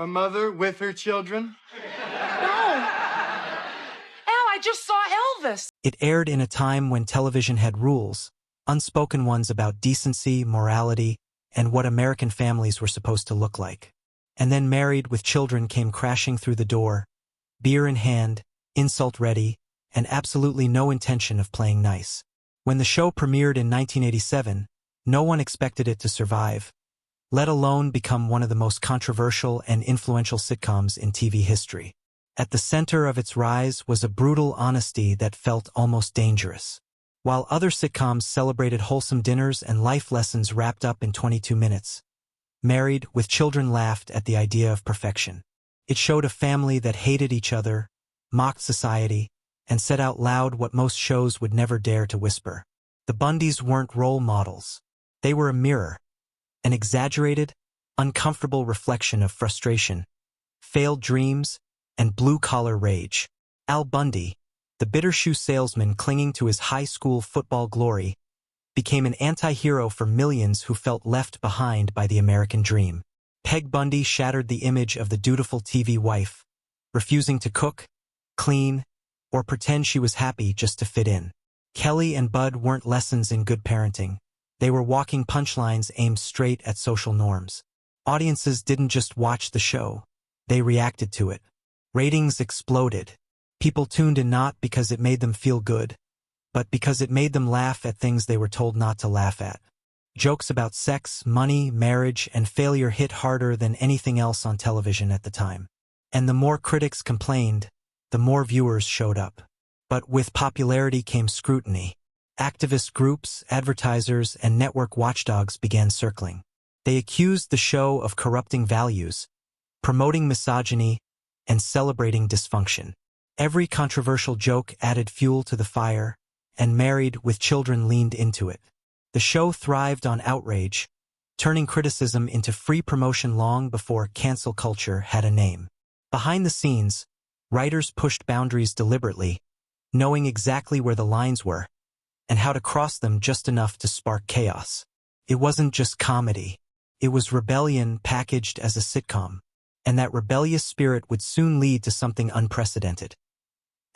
A mother with her children? No. Al, I just saw Elvis. It aired in a time when television had rules, unspoken ones about decency, morality, and what American families were supposed to look like. And then Married with Children came crashing through the door, beer in hand, insult ready, and absolutely no intention of playing nice. When the show premiered in 1987, no one expected it to survive, let alone become one of the most controversial and influential sitcoms in TV history. At the center of its rise was a brutal honesty that felt almost dangerous. While other sitcoms celebrated wholesome dinners and life lessons wrapped up in 22 minutes, Married with Children laughed at the idea of perfection. It showed a family that hated each other, mocked society, and said out loud what most shows would never dare to whisper. The Bundys weren't role models. They were a mirror, an exaggerated, uncomfortable reflection of frustration, failed dreams, and blue-collar rage. Al Bundy, the bitter shoe salesman clinging to his high school football glory, became an anti-hero for millions who felt left behind by the American dream. Peg Bundy shattered the image of the dutiful TV wife, refusing to cook, clean, or pretend she was happy just to fit in. Kelly and Bud weren't lessons in good parenting. They were walking punchlines aimed straight at social norms. Audiences didn't just watch the show, they reacted to it. Ratings exploded. People tuned in not because it made them feel good, but because it made them laugh at things they were told not to laugh at. Jokes about sex, money, marriage, and failure hit harder than anything else on television at the time. And the more critics complained, the more viewers showed up. But with popularity came scrutiny. Activist groups, advertisers, and network watchdogs began circling. They accused the show of corrupting values, promoting misogyny, and celebrating dysfunction. Every controversial joke added fuel to the fire, and Married with Children leaned into it. The show thrived on outrage, turning criticism into free promotion long before cancel culture had a name. Behind the scenes, writers pushed boundaries deliberately, knowing exactly where the lines were, and how to cross them just enough to spark chaos. It wasn't just comedy. It was rebellion packaged as a sitcom, and that rebellious spirit would soon lead to something unprecedented.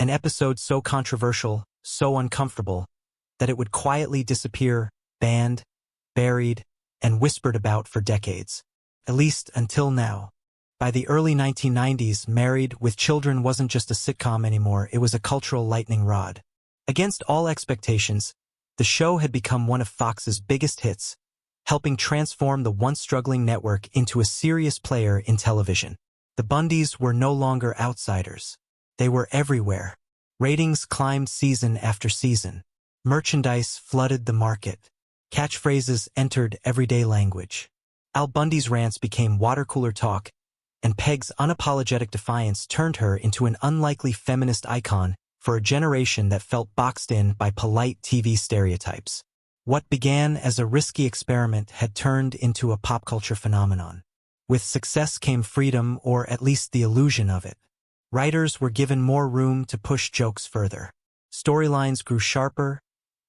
An episode so controversial, so uncomfortable, that it would quietly disappear, banned, buried, and whispered about for decades. At least until now. By the early 1990s, Married with Children wasn't just a sitcom anymore, it was a cultural lightning rod. Against all expectations, the show had become one of Fox's biggest hits, helping transform the once struggling network into a serious player in television. The Bundys were no longer outsiders. They were everywhere. Ratings climbed season after season. Merchandise flooded the market. Catchphrases entered everyday language. Al Bundy's rants became water-cooler talk, and Peg's unapologetic defiance turned her into an unlikely feminist icon for a generation that felt boxed in by polite TV stereotypes. What began as a risky experiment had turned into a pop culture phenomenon. With success came freedom, or at least the illusion of it. Writers were given more room to push jokes further. Storylines grew sharper,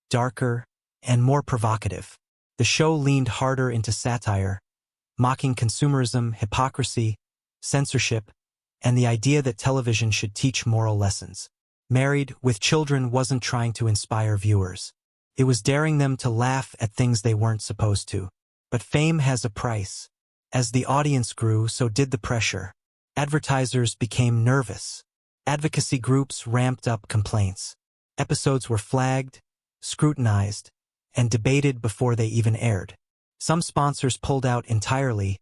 darker, and more provocative. The show leaned harder into satire, mocking consumerism, hypocrisy, censorship, and the idea that television should teach moral lessons. Married with Children wasn't trying to inspire viewers. It was daring them to laugh at things they weren't supposed to. But fame has a price. As the audience grew, so did the pressure. Advertisers became nervous. Advocacy groups ramped up complaints. Episodes were flagged, scrutinized, and debated before they even aired. Some sponsors pulled out entirely,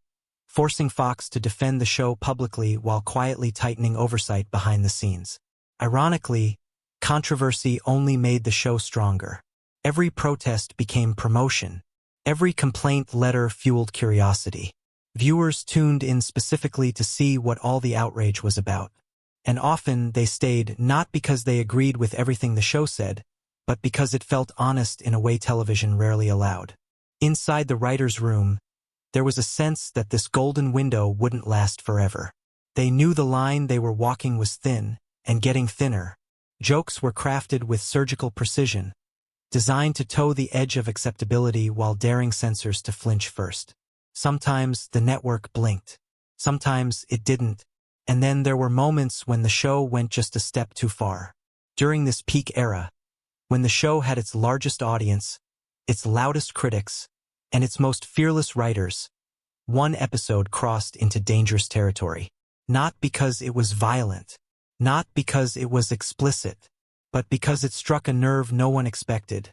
forcing Fox to defend the show publicly while quietly tightening oversight behind the scenes. Ironically, controversy only made the show stronger. Every protest became promotion. Every complaint letter fueled curiosity. Viewers tuned in specifically to see what all the outrage was about. And often they stayed not because they agreed with everything the show said, but because it felt honest in a way television rarely allowed. Inside the writer's room, there was a sense that this golden window wouldn't last forever. They knew the line they were walking was thin, and getting thinner. Jokes were crafted with surgical precision, designed to toe the edge of acceptability while daring censors to flinch first. Sometimes the network blinked. Sometimes it didn't. And then there were moments when the show went just a step too far. During this peak era, when the show had its largest audience, its loudest critics, and its most fearless writers, one episode crossed into dangerous territory. Not because it was violent, not because it was explicit, but because it struck a nerve no one expected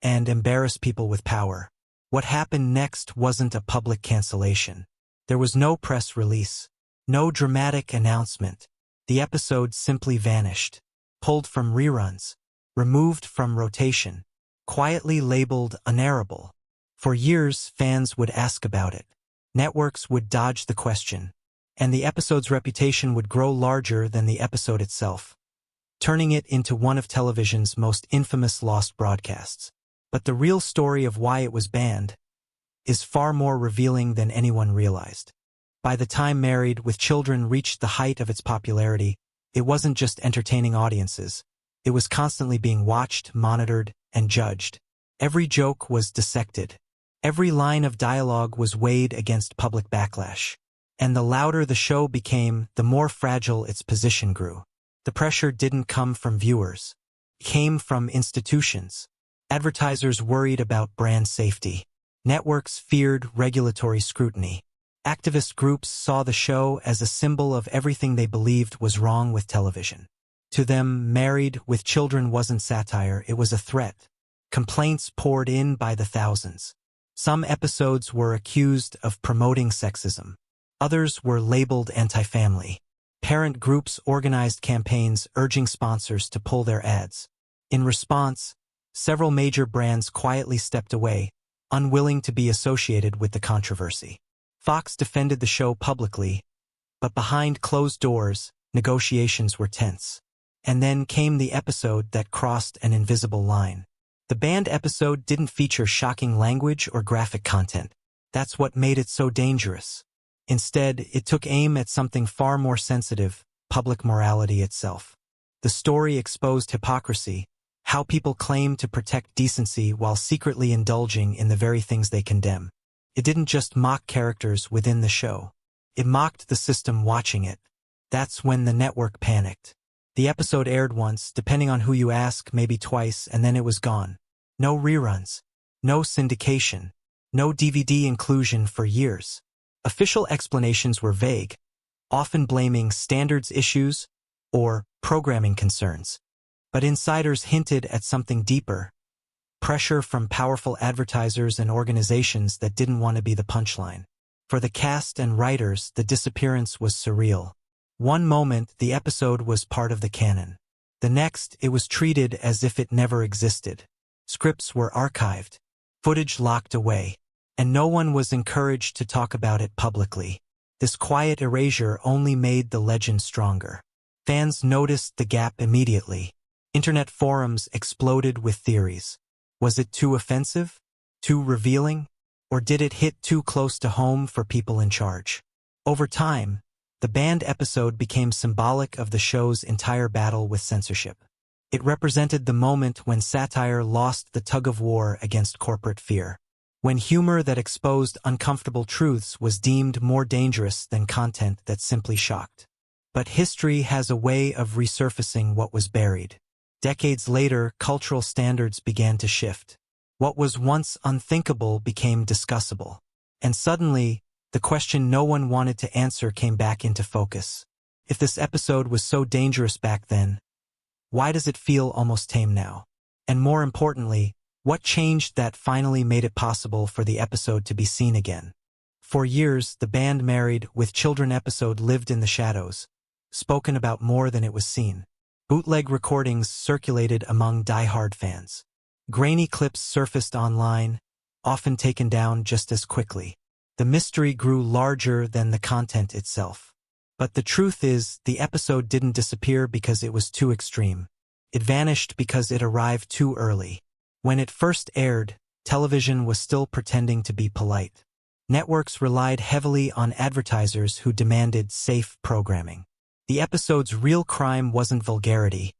and embarrassed people with power. What happened next wasn't a public cancellation. There was no press release, no dramatic announcement. The episode simply vanished, pulled from reruns, removed from rotation, quietly labeled unairable. For years, fans would ask about it. Networks would dodge the question, and the episode's reputation would grow larger than the episode itself, turning it into one of television's most infamous lost broadcasts. But the real story of why it was banned is far more revealing than anyone realized. By the time Married with Children reached the height of its popularity, it wasn't just entertaining audiences. It was constantly being watched, monitored, and judged. Every joke was dissected. Every line of dialogue was weighed against public backlash. And the louder the show became, the more fragile its position grew. The pressure didn't come from viewers. It came from institutions. Advertisers worried about brand safety. Networks feared regulatory scrutiny. Activist groups saw the show as a symbol of everything they believed was wrong with television. To them, Married with Children wasn't satire, it was a threat. Complaints poured in by the thousands. Some episodes were accused of promoting sexism. Others were labeled anti-family. Parent groups organized campaigns urging sponsors to pull their ads. In response, several major brands quietly stepped away, unwilling to be associated with the controversy. Fox defended the show publicly, but behind closed doors, negotiations were tense. And then came the episode that crossed an invisible line. The banned episode didn't feature shocking language or graphic content. That's what made it so dangerous. Instead, it took aim at something far more sensitive, public morality itself. The story exposed hypocrisy, how people claim to protect decency while secretly indulging in the very things they condemn. It didn't just mock characters within the show. It mocked the system watching it. That's when the network panicked. The episode aired once, depending on who you ask, maybe twice, and then it was gone. No reruns, no syndication, no DVD inclusion for years. Official explanations were vague, often blaming standards issues or programming concerns. But insiders hinted at something deeper: pressure from powerful advertisers and organizations that didn't want to be the punchline. For the cast and writers, the disappearance was surreal. One moment, the episode was part of the canon. The next, it was treated as if it never existed. Scripts were archived, footage locked away, and no one was encouraged to talk about it publicly. This quiet erasure only made the legend stronger. Fans noticed the gap immediately. Internet forums exploded with theories. Was it too offensive? Too revealing? Or did it hit too close to home for people in charge? Over time, the banned episode became symbolic of the show's entire battle with censorship. It represented the moment when satire lost the tug-of-war against corporate fear. When humor that exposed uncomfortable truths was deemed more dangerous than content that simply shocked. But history has a way of resurfacing what was buried. Decades later, cultural standards began to shift. What was once unthinkable became discussable. And suddenly, the question no one wanted to answer came back into focus. If this episode was so dangerous back then, why does it feel almost tame now? And more importantly, what changed that finally made it possible for the episode to be seen again? For years, the banned Married with Children episode lived in the shadows, spoken about more than it was seen. Bootleg recordings circulated among die-hard fans. Grainy clips surfaced online, often taken down just as quickly. The mystery grew larger than the content itself. But the truth is, the episode didn't disappear because it was too extreme. It vanished because it arrived too early. When it first aired, television was still pretending to be polite. Networks relied heavily on advertisers who demanded safe programming. The episode's real crime wasn't vulgarity,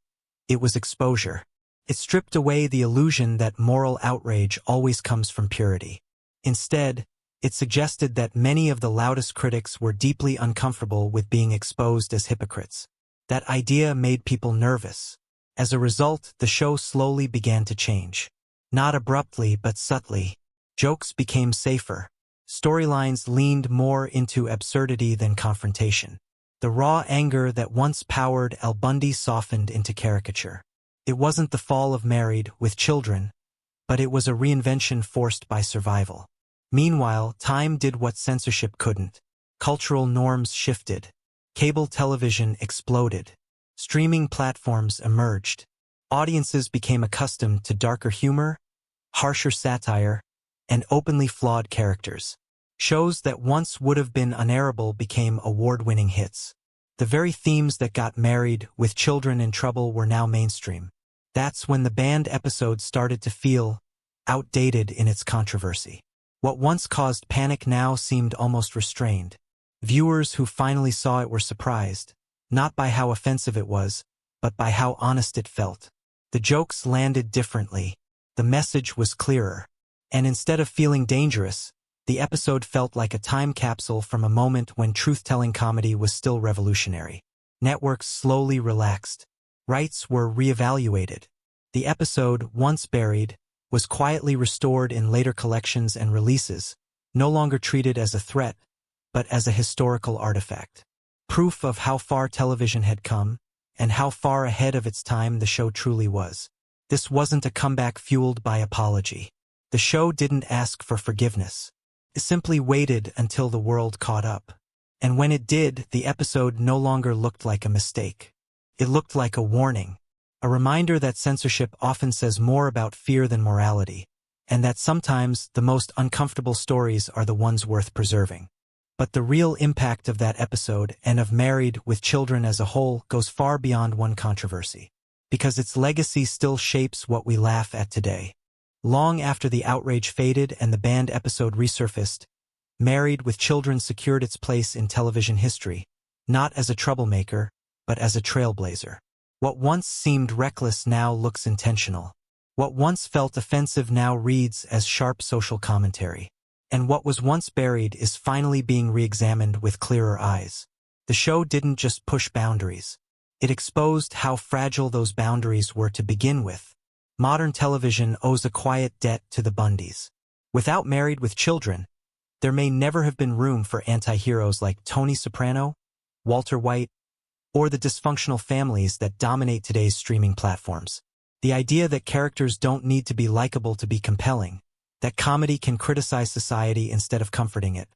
it was exposure. It stripped away the illusion that moral outrage always comes from purity. Instead, It suggested that many of the loudest critics were deeply uncomfortable with being exposed as hypocrites. That idea made people nervous. As a result, the show slowly began to change. Not abruptly, but subtly. Jokes became safer. Storylines leaned more into absurdity than confrontation. The raw anger that once powered Al Bundy softened into caricature. It wasn't the fall of Married with Children, but it was a reinvention forced by survival. Meanwhile, time did what censorship couldn't. Cultural norms shifted. Cable television exploded. Streaming platforms emerged. Audiences became accustomed to darker humor, harsher satire, and openly flawed characters. Shows that once would have been unairable became award-winning hits. The very themes that got Married with Children in trouble were now mainstream. That's when the banned episode started to feel outdated in its controversy. What once caused panic now seemed almost restrained. Viewers who finally saw it were surprised, not by how offensive it was, but by how honest it felt. The jokes landed differently. The message was clearer. And instead of feeling dangerous, the episode felt like a time capsule from a moment when truth-telling comedy was still revolutionary. Networks slowly relaxed. Rights were reevaluated. The episode, once buried, was quietly restored in later collections and releases, no longer treated as a threat, but as a historical artifact. Proof of how far television had come, and how far ahead of its time the show truly was. This wasn't a comeback fueled by apology. The show didn't ask for forgiveness. It simply waited until the world caught up. And when it did, the episode no longer looked like a mistake. It looked like a warning. A reminder that censorship often says more about fear than morality, and that sometimes the most uncomfortable stories are the ones worth preserving. But the real impact of that episode, and of Married with Children as a whole, goes far beyond one controversy. Because its legacy still shapes what we laugh at today. Long after the outrage faded and the banned episode resurfaced, Married with Children secured its place in television history, not as a troublemaker, but as a trailblazer. What once seemed reckless now looks intentional. What once felt offensive now reads as sharp social commentary. And what was once buried is finally being re-examined with clearer eyes. The show didn't just push boundaries. It exposed how fragile those boundaries were to begin with. Modern television owes a quiet debt to the Bundys. Without Married with Children, there may never have been room for anti-heroes like Tony Soprano, Walter White, or the dysfunctional families that dominate today's streaming platforms. The idea that characters don't need to be likable to be compelling, that comedy can criticize society instead of comforting it,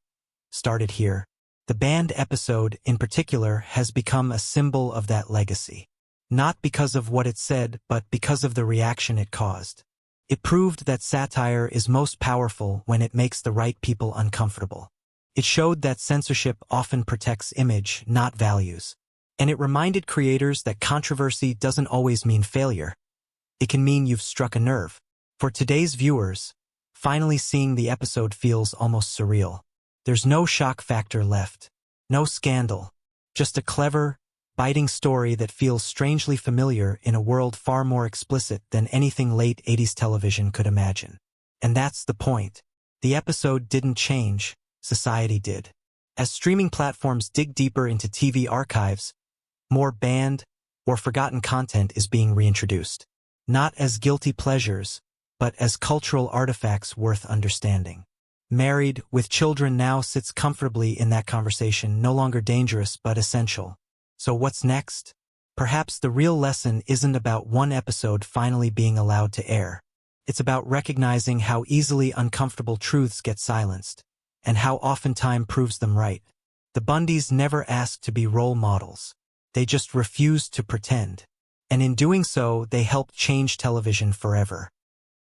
started here. The banned episode, in particular, has become a symbol of that legacy. Not because of what it said, but because of the reaction it caused. It proved that satire is most powerful when it makes the right people uncomfortable. It showed that censorship often protects image, not values. And it reminded creators that controversy doesn't always mean failure. It can mean you've struck a nerve. For today's viewers, finally seeing the episode feels almost surreal. There's no shock factor left. No scandal. Just a clever, biting story that feels strangely familiar in a world far more explicit than anything late 80s television could imagine. And that's the point. The episode didn't change, society did. As streaming platforms dig deeper into TV archives, more banned or forgotten content is being reintroduced. Not as guilty pleasures, but as cultural artifacts worth understanding. Married with Children now sits comfortably in that conversation, no longer dangerous but essential. So what's next? Perhaps the real lesson isn't about one episode finally being allowed to air. It's about recognizing how easily uncomfortable truths get silenced, and how often time proves them right. The Bundys never asked to be role models. They just refused to pretend. And in doing so, they helped change television forever.